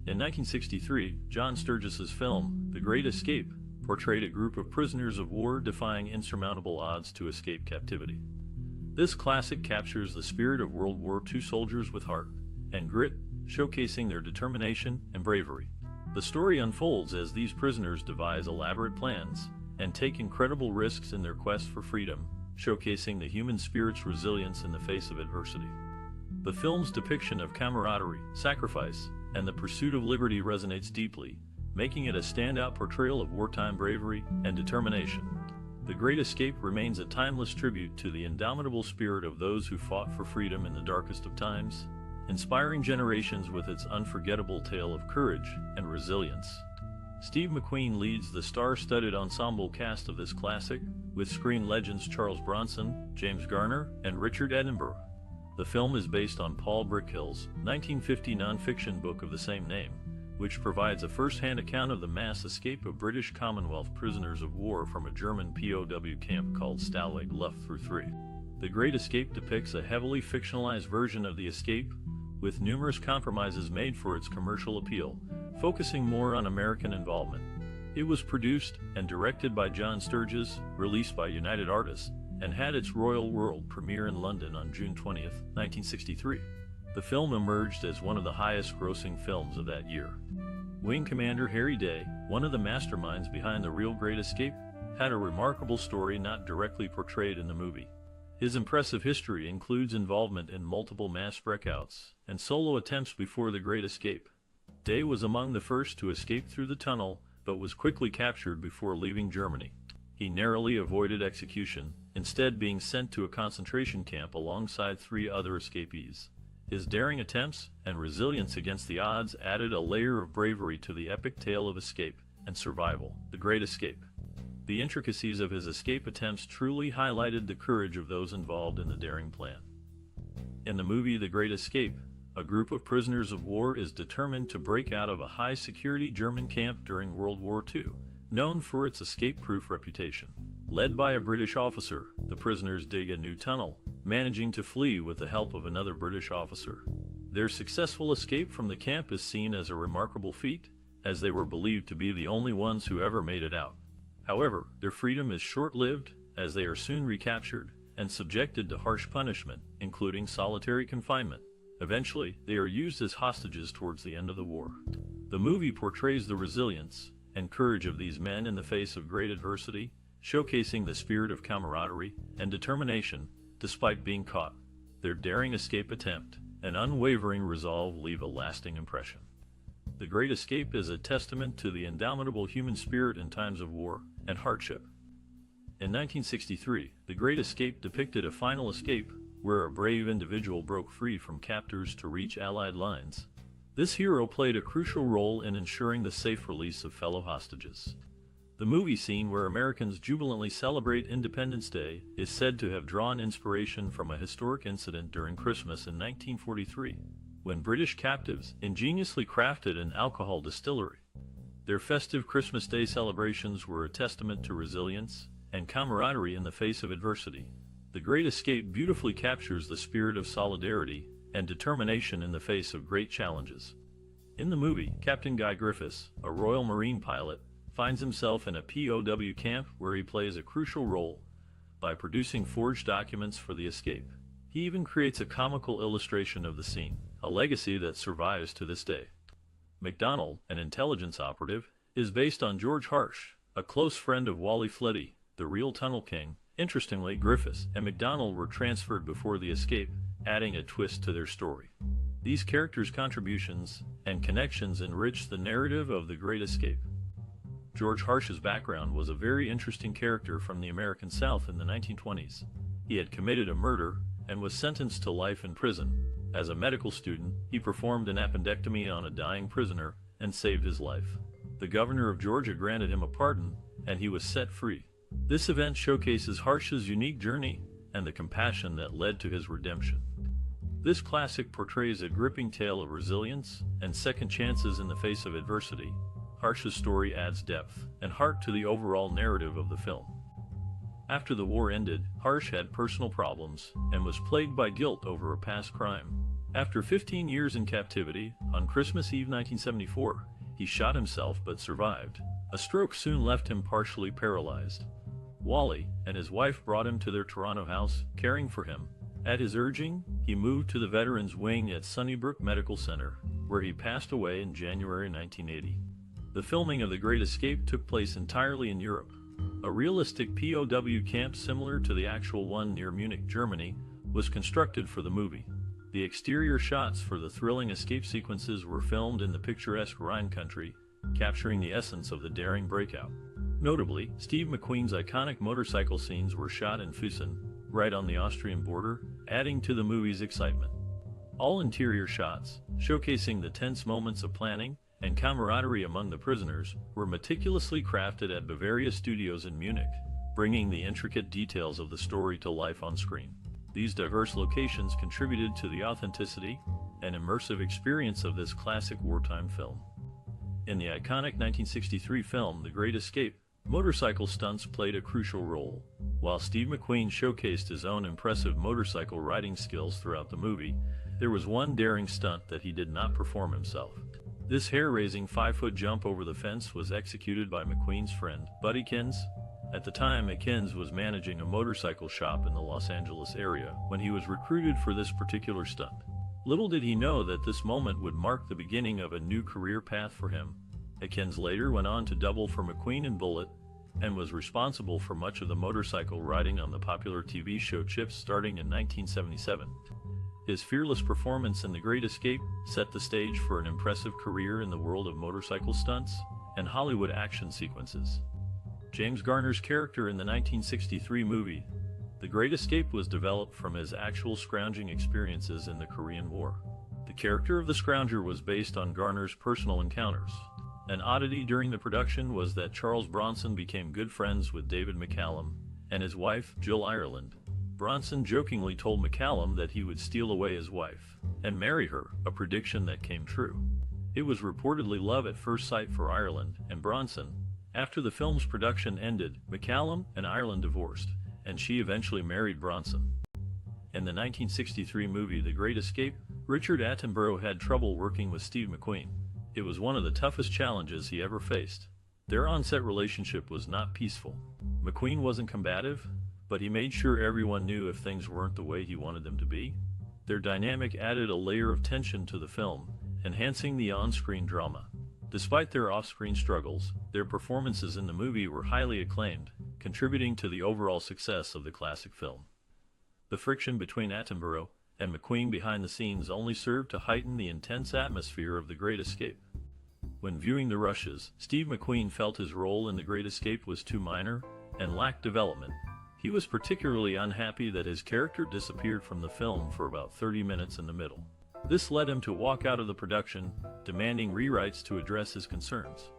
In 1963, John Sturges's film, The Great Escape, portrayed a group of prisoners of war defying insurmountable odds to escape captivity. This classic captures the spirit of World War II soldiers with heart and grit, showcasing their determination and bravery. The story unfolds as these prisoners devise elaborate plans and take incredible risks in their quest for freedom, showcasing the human spirit's resilience in the face of adversity. The film's depiction of camaraderie, sacrifice, and the pursuit of liberty resonates deeply, making it a standout portrayal of wartime bravery and determination. The Great Escape remains a timeless tribute to the indomitable spirit of those who fought for freedom in the darkest of times, inspiring generations with its unforgettable tale of courage and resilience. Steve McQueen leads the star-studded ensemble cast of this classic, with screen legends Charles Bronson, James Garner, and Richard Attenborough. The film is based on Paul Brickhill's 1950 non-fiction book of the same name, which provides a first-hand account of the mass escape of British Commonwealth prisoners of war from a German POW camp called Stalag Luft III. The Great Escape depicts a heavily fictionalized version of the escape, with numerous compromises made for its commercial appeal, focusing more on American involvement. It was produced and directed by John Sturges, released by United Artists, and had its Royal World premiere in London on June 20, 1963. The film emerged as one of the highest-grossing films of that year. Wing Commander Harry Day, one of the masterminds behind The Real Great Escape, had a remarkable story not directly portrayed in the movie. His impressive history includes involvement in multiple mass breakouts and solo attempts before The Great Escape. Day was among the first to escape through the tunnel, but was quickly captured before leaving Germany. He narrowly avoided execution, instead being sent to a concentration camp alongside 3 other escapees. His daring attempts and resilience against the odds added a layer of bravery to the epic tale of escape and survival, The Great Escape. The intricacies of his escape attempts truly highlighted the courage of those involved in the daring plan. In the movie The Great Escape, a group of prisoners of war is determined to break out of a high-security German camp during World War II, known for its escape-proof reputation. Led by a British officer, the prisoners dig a new tunnel, managing to flee with the help of another British officer. Their successful escape from the camp is seen as a remarkable feat, as they were believed to be the only ones who ever made it out. However, their freedom is short-lived, as they are soon recaptured and subjected to harsh punishment, including solitary confinement. Eventually, they are used as hostages towards the end of the war. The movie portrays the resilience and courage of these men in the face of great adversity, showcasing the spirit of camaraderie and determination despite being caught. Their daring escape attempt and unwavering resolve leave a lasting impression. The Great Escape is a testament to the indomitable human spirit in times of war and hardship. In 1963, The Great Escape depicted a final escape where a brave individual broke free from captors to reach Allied lines. This hero played a crucial role in ensuring the safe release of fellow hostages. The movie scene where Americans jubilantly celebrate Independence Day is said to have drawn inspiration from a historic incident during Christmas in 1943, when British captives ingeniously crafted an alcohol distillery. Their festive Christmas Day celebrations were a testament to resilience and camaraderie in the face of adversity. The Great Escape beautifully captures the spirit of solidarity and determination in the face of great challenges. In the movie, Captain Guy Griffiths, a Royal Marine pilot, finds himself in a POW camp where he plays a crucial role by producing forged documents for the escape. He even creates a comical illustration of the scene, a legacy that survives to this day. MacDonald, an intelligence operative, is based on George Harsh, a close friend of Wally Fleddy, the real Tunnel King. Interestingly, Griffiths and MacDonald were transferred before the escape, adding a twist to their story. These characters' contributions and connections enrich the narrative of The Great Escape. George Harsh's background was a very interesting character from the American South in the 1920s. He had committed a murder and was sentenced to life in prison. As a medical student, he performed an appendectomy on a dying prisoner and saved his life. The governor of Georgia granted him a pardon, and he was set free. This event showcases Harsh's unique journey and the compassion that led to his redemption. This classic portrays a gripping tale of resilience and second chances in the face of adversity. Harsh's story adds depth and heart to the overall narrative of the film. After the war ended, Harsh had personal problems and was plagued by guilt over a past crime. After 15 years in captivity, on Christmas Eve 1974, he shot himself but survived. A stroke soon left him partially paralyzed. Wally and his wife brought him to their Toronto house, caring for him. At his urging, he moved to the Veterans Wing at Sunnybrook Medical Center, where he passed away in January 1980. The filming of The Great Escape took place entirely in Europe. A realistic POW camp similar to the actual one near Munich, Germany, was constructed for the movie. The exterior shots for the thrilling escape sequences were filmed in the picturesque Rhine country, capturing the essence of the daring breakout. Notably, Steve McQueen's iconic motorcycle scenes were shot in Füssen, right on the Austrian border, adding to the movie's excitement. All interior shots, showcasing the tense moments of planning and camaraderie among the prisoners, were meticulously crafted at Bavaria Studios in Munich, bringing the intricate details of the story to life on screen. These diverse locations contributed to the authenticity and immersive experience of this classic wartime film. In the iconic 1963 film The Great Escape, motorcycle stunts played a crucial role. While Steve McQueen showcased his own impressive motorcycle riding skills throughout the movie, there was one daring stunt that he did not perform himself. This hair-raising 5-foot jump over the fence was executed by McQueen's friend, Buddy Kins. At the time, Kins was managing a motorcycle shop in the Los Angeles area when he was recruited for this particular stunt. Little did he know that this moment would mark the beginning of a new career path for him. Kins later went on to double for McQueen in Bullitt, and was responsible for much of the motorcycle riding on the popular TV show Chips starting in 1977. His fearless performance in The Great Escape set the stage for an impressive career in the world of motorcycle stunts and Hollywood action sequences. James Garner's character in the 1963 movie, The Great Escape, was developed from his actual scrounging experiences in the Korean War. The character of the scrounger was based on Garner's personal encounters. An oddity during the production was that Charles Bronson became good friends with David McCallum and his wife, Jill Ireland. Bronson jokingly told McCallum that he would steal away his wife and marry her, a prediction that came true. It was reportedly love at first sight for Ireland and Bronson. After the film's production ended, McCallum and Ireland divorced, and she eventually married Bronson. In the 1963 movie The Great Escape, Richard Attenborough had trouble working with Steve McQueen. It was one of the toughest challenges he ever faced. Their on-set relationship was not peaceful. McQueen wasn't combative, but he made sure everyone knew if things weren't the way he wanted them to be. Their dynamic added a layer of tension to the film, enhancing the on-screen drama. Despite their off-screen struggles, their performances in the movie were highly acclaimed, contributing to the overall success of the classic film. The friction between Attenborough and McQueen behind the scenes only served to heighten the intense atmosphere of The Great Escape. When viewing the rushes, Steve McQueen felt his role in The Great Escape was too minor and lacked development. He was particularly unhappy that his character disappeared from the film for about 30 minutes in the middle. This led him to walk out of the production, demanding rewrites to address his concerns.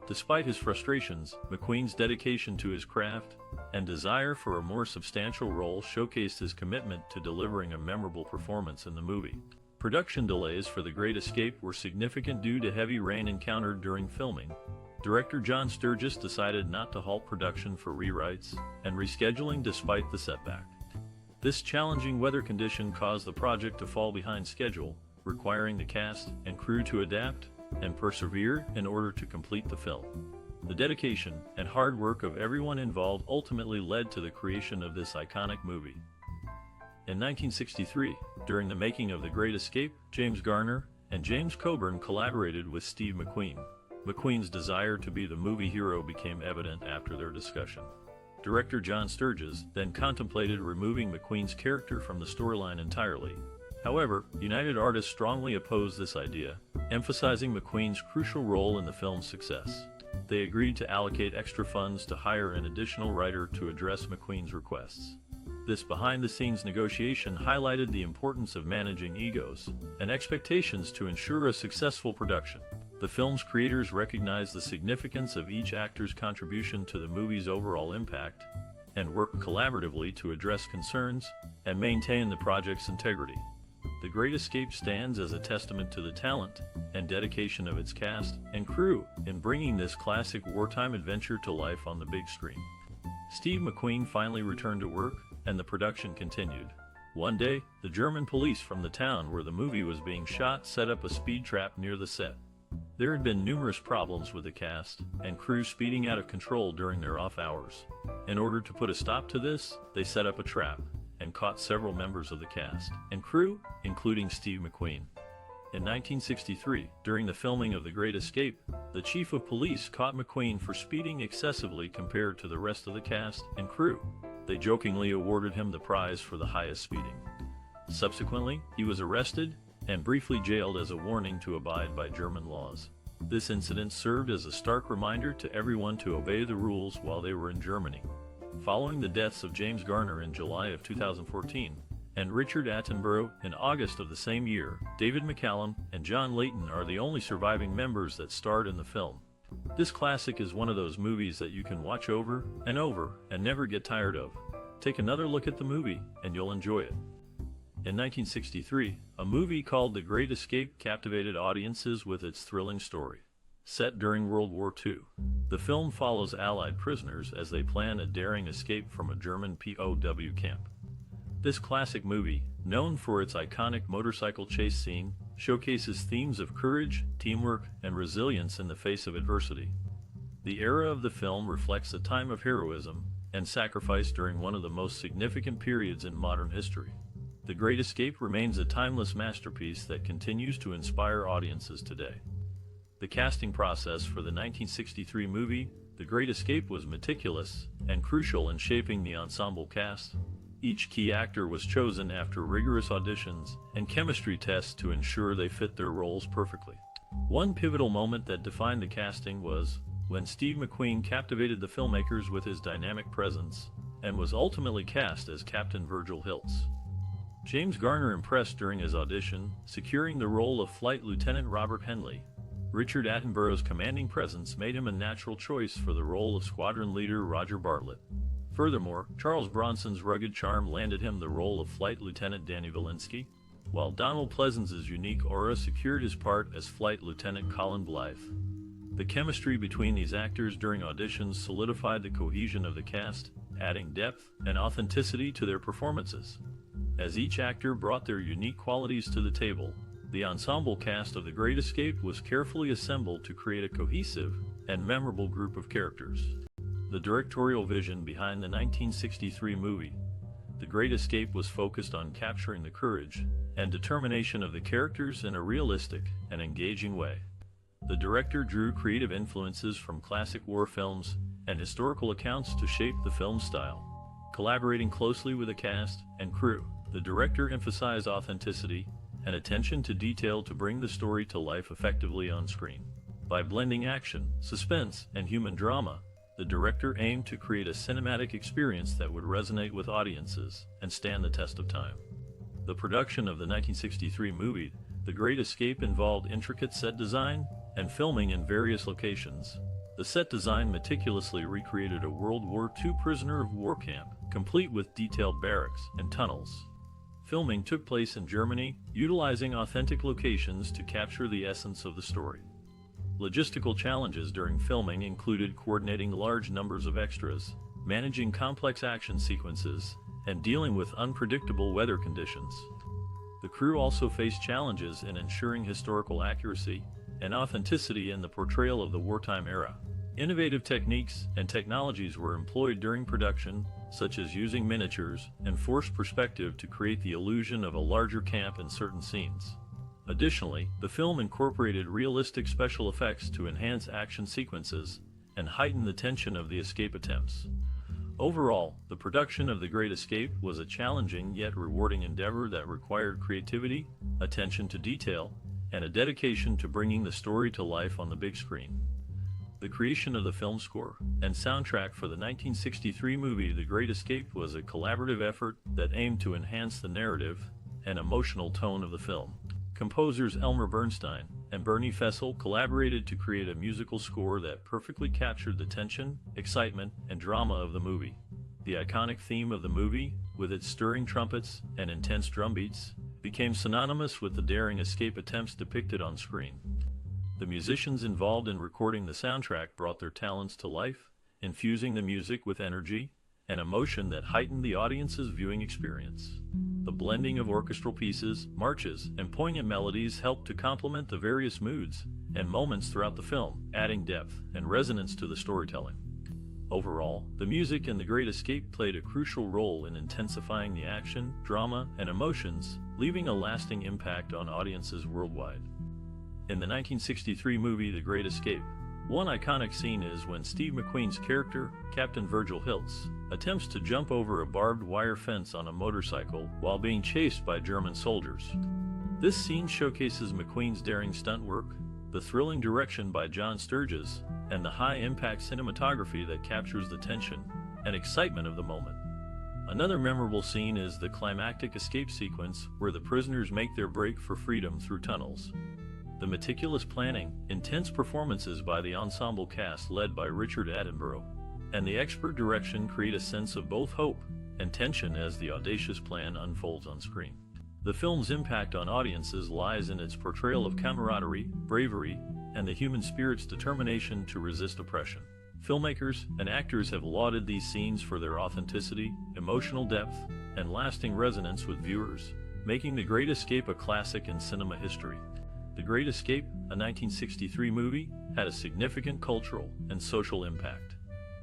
Despite his frustrations, McQueen's dedication to his craft and desire for a more substantial role showcased his commitment to delivering a memorable performance in the movie. Production delays for The Great Escape were significant due to heavy rain encountered during filming. Director John Sturges decided not to halt production for rewrites and rescheduling despite the setback. This challenging weather condition caused the project to fall behind schedule, requiring the cast and crew to adapt and persevere in order to complete the film. The dedication and hard work of everyone involved ultimately led to the creation of this iconic movie. In 1963, during the making of The Great Escape, James Garner and James Coburn collaborated with Steve McQueen. McQueen's desire to be the movie hero became evident after their discussion. Director John Sturges then contemplated removing McQueen's character from the storyline entirely. However, United Artists strongly opposed this idea, emphasizing McQueen's crucial role in the film's success. They agreed to allocate extra funds to hire an additional writer to address McQueen's requests. This behind-the-scenes negotiation highlighted the importance of managing egos and expectations to ensure a successful production. The film's creators recognized the significance of each actor's contribution to the movie's overall impact and worked collaboratively to address concerns and maintain the project's integrity. The Great Escape stands as a testament to the talent and dedication of its cast and crew in bringing this classic wartime adventure to life on the big screen. Steve McQueen finally returned to work, and the production continued. One day, the German police from the town where the movie was being shot set up a speed trap near the set. There had been numerous problems with the cast and crew speeding out of control during their off hours. In order to put a stop to this, they set up a trap and caught several members of the cast and crew, including Steve McQueen. In 1963, during the filming of The Great Escape, the chief of police caught McQueen for speeding excessively compared to the rest of the cast and crew. They jokingly awarded him the prize for the highest speeding. Subsequently, he was arrested and briefly jailed as a warning to abide by German laws. This incident served as a stark reminder to everyone to obey the rules while they were in Germany. Following the deaths of James Garner in July of 2014, and Richard Attenborough in August of the same year, David McCallum and John Layton are the only surviving members that starred in the film. This classic is one of those movies that you can watch over and never get tired of. Take another look at the movie and you'll enjoy it. In 1963, a movie called The Great Escape captivated audiences with its thrilling story. Set during World War II, the film follows Allied prisoners as they plan a daring escape from a German POW camp. This classic movie, known for its iconic motorcycle chase scene, showcases themes of courage, teamwork, and resilience in the face of adversity. The era of the film reflects a time of heroism and sacrifice during one of the most significant periods in modern history. The Great Escape remains a timeless masterpiece that continues to inspire audiences today. The casting process for the 1963 movie, The Great Escape, was meticulous and crucial in shaping the ensemble cast. Each key actor was chosen after rigorous auditions and chemistry tests to ensure they fit their roles perfectly. One pivotal moment that defined the casting was when Steve McQueen captivated the filmmakers with his dynamic presence and was ultimately cast as Captain Virgil Hilts. James Garner impressed during his audition, securing the role of Flight Lieutenant Robert Henley. Richard Attenborough's commanding presence made him a natural choice for the role of Squadron Leader Roger Bartlett. Furthermore, Charles Bronson's rugged charm landed him the role of Flight Lieutenant Danny Valinsky, while Donald Pleasence's unique aura secured his part as Flight Lieutenant Colin Blythe. The chemistry between these actors during auditions solidified the cohesion of the cast, adding depth and authenticity to their performances. As each actor brought their unique qualities to the table, the ensemble cast of The Great Escape was carefully assembled to create a cohesive and memorable group of characters. The directorial vision behind the 1963 movie, The Great Escape, was focused on capturing the courage and determination of the characters in a realistic and engaging way. The director drew creative influences from classic war films and historical accounts to shape the film's style. Collaborating closely with the cast and crew, the director emphasized authenticity and attention to detail to bring the story to life effectively on screen. By blending action, suspense, and human drama, the director aimed to create a cinematic experience that would resonate with audiences and stand the test of time. The production of the 1963 movie, The Great Escape, involved intricate set design and filming in various locations. The set design meticulously recreated a World War II prisoner of war camp, complete with detailed barracks and tunnels. Filming took place in Germany, utilizing authentic locations to capture the essence of the story. Logistical challenges during filming included coordinating large numbers of extras, managing complex action sequences, and dealing with unpredictable weather conditions. The crew also faced challenges in ensuring historical accuracy and authenticity in the portrayal of the wartime era. Innovative techniques and technologies were employed during production, such as using miniatures and forced perspective to create the illusion of a larger camp in certain scenes. Additionally, the film incorporated realistic special effects to enhance action sequences and heighten the tension of the escape attempts. Overall, the production of The Great Escape was a challenging yet rewarding endeavor that required creativity, attention to detail, and a dedication to bringing the story to life on the big screen. The creation of the film score and soundtrack for the 1963 movie The Great Escape was a collaborative effort that aimed to enhance the narrative and emotional tone of the film. Composers Elmer Bernstein and Bernie Fessel collaborated to create a musical score that perfectly captured the tension, excitement, and drama of the movie. The iconic theme of the movie, with its stirring trumpets and intense drum beats, became synonymous with the daring escape attempts depicted on screen. The musicians involved in recording the soundtrack brought their talents to life, infusing the music with energy and emotion that heightened the audience's viewing experience. The blending of orchestral pieces, marches, and poignant melodies helped to complement the various moods and moments throughout the film, adding depth and resonance to the storytelling. Overall, the music in The Great Escape played a crucial role in intensifying the action, drama, and emotions, leaving a lasting impact on audiences worldwide. In the 1963 movie The Great Escape, one iconic scene is when Steve McQueen's character, Captain Virgil Hiltz, attempts to jump over a barbed wire fence on a motorcycle while being chased by German soldiers. This scene showcases McQueen's daring stunt work, the thrilling direction by John Sturges, and the high-impact cinematography that captures the tension and excitement of the moment. Another memorable scene is the climactic escape sequence where the prisoners make their break for freedom through tunnels. The meticulous planning, intense performances by the ensemble cast led by Richard Attenborough, and the expert direction create a sense of both hope and tension as the audacious plan unfolds on screen. The film's impact on audiences lies in its portrayal of camaraderie, bravery, and the human spirit's determination to resist oppression. Filmmakers and actors have lauded these scenes for their authenticity, emotional depth, and lasting resonance with viewers, making The Great Escape a classic in cinema history. The Great Escape, a 1963 movie, had a significant cultural and social impact.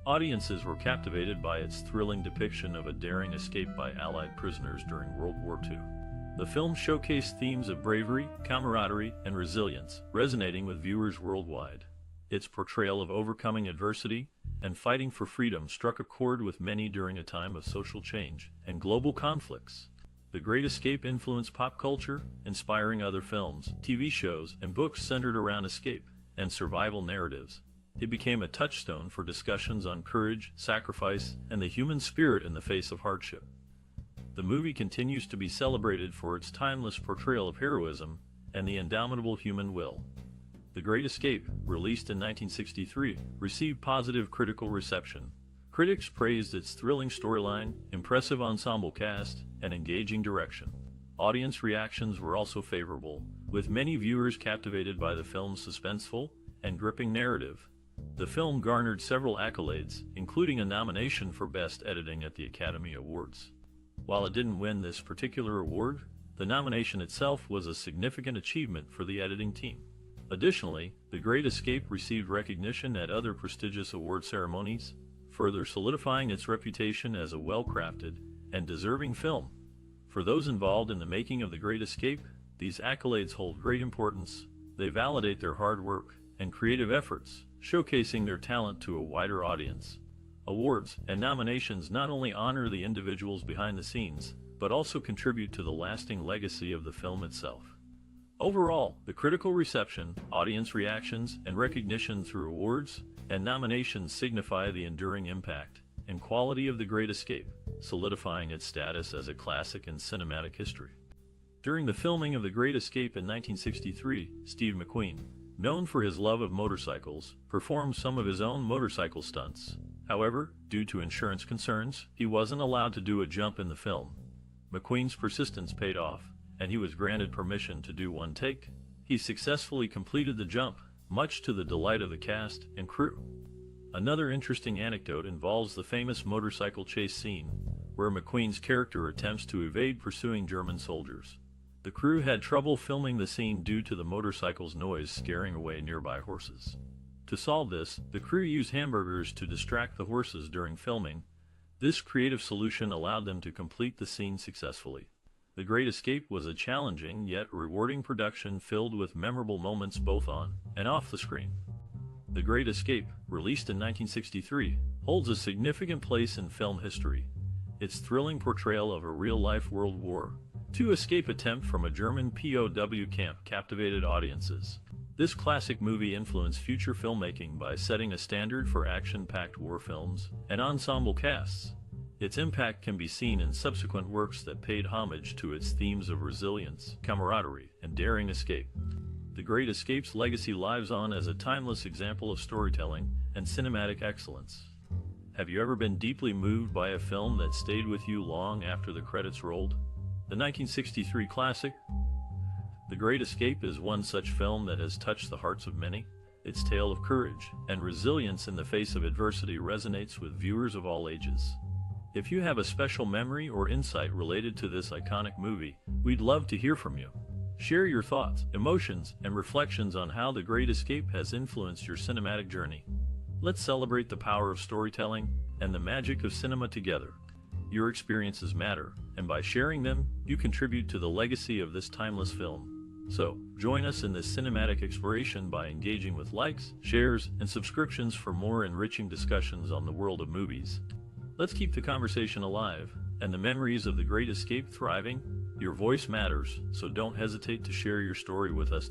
Audiences were captivated by its thrilling depiction of a daring escape by Allied prisoners during World War II. The film showcased themes of bravery, camaraderie, and resilience, resonating with viewers worldwide. Its portrayal of overcoming adversity and fighting for freedom struck a chord with many during a time of social change and global conflicts. The Great Escape influenced pop culture, inspiring other films, TV shows, and books centered around escape and survival narratives. It became a touchstone for discussions on courage, sacrifice, and the human spirit in the face of hardship. The movie continues to be celebrated for its timeless portrayal of heroism and the indomitable human will. The Great Escape, released in 1963, received positive critical reception. Critics praised its thrilling storyline, impressive ensemble cast, and engaging direction. Audience reactions were also favorable, with many viewers captivated by the film's suspenseful and gripping narrative. The film garnered several accolades, including a nomination for Best Editing at the Academy Awards. While it didn't win this particular award, the nomination itself was a significant achievement for the editing team. Additionally, The Great Escape received recognition at other prestigious award ceremonies, further solidifying its reputation as a well-crafted and deserving film. For those involved in the making of The Great Escape, these accolades hold great importance. They validate their hard work and creative efforts, showcasing their talent to a wider audience. Awards and nominations not only honor the individuals behind the scenes, but also contribute to the lasting legacy of the film itself. Overall, the critical reception, audience reactions, and recognition through awards and nominations signify the enduring impact and quality of The Great Escape, solidifying its status as a classic in cinematic history. During the filming of The Great Escape in 1963, Steve McQueen, known for his love of motorcycles, performed some of his own motorcycle stunts. However, due to insurance concerns, he wasn't allowed to do a jump in the film. McQueen's persistence paid off, and he was granted permission to do one take. He successfully completed the jump, much to the delight of the cast and crew. Another interesting anecdote involves the famous motorcycle chase scene, where McQueen's character attempts to evade pursuing German soldiers. The crew had trouble filming the scene due to the motorcycle's noise scaring away nearby horses. To solve this, the crew used hamburgers to distract the horses during filming. This creative solution allowed them to complete the scene successfully. The Great Escape was a challenging yet rewarding production filled with memorable moments both on and off the screen. The Great Escape, released in 1963, holds a significant place in film history. Its thrilling portrayal of a real-life World War II escape attempt from a German POW camp captivated audiences. This classic movie influenced future filmmaking by setting a standard for action-packed war films and ensemble casts. Its impact can be seen in subsequent works that paid homage to its themes of resilience, camaraderie, and daring escape. The Great Escape's legacy lives on as a timeless example of storytelling and cinematic excellence. Have you ever been deeply moved by a film that stayed with you long after the credits rolled? The 1963 classic, The Great Escape, is one such film that has touched the hearts of many. Its tale of courage and resilience in the face of adversity resonates with viewers of all ages. If you have a special memory or insight related to this iconic movie, we'd love to hear from you. Share your thoughts, emotions, and reflections on how The Great Escape has influenced your cinematic journey. Let's celebrate the power of storytelling and the magic of cinema together. Your experiences matter, and by sharing them, you contribute to the legacy of this timeless film. So, join us in this cinematic exploration by engaging with likes, shares, and subscriptions for more enriching discussions on the world of movies. Let's keep the conversation alive and the memories of The Great Escape thriving. Your voice matters, so don't hesitate to share your story with us.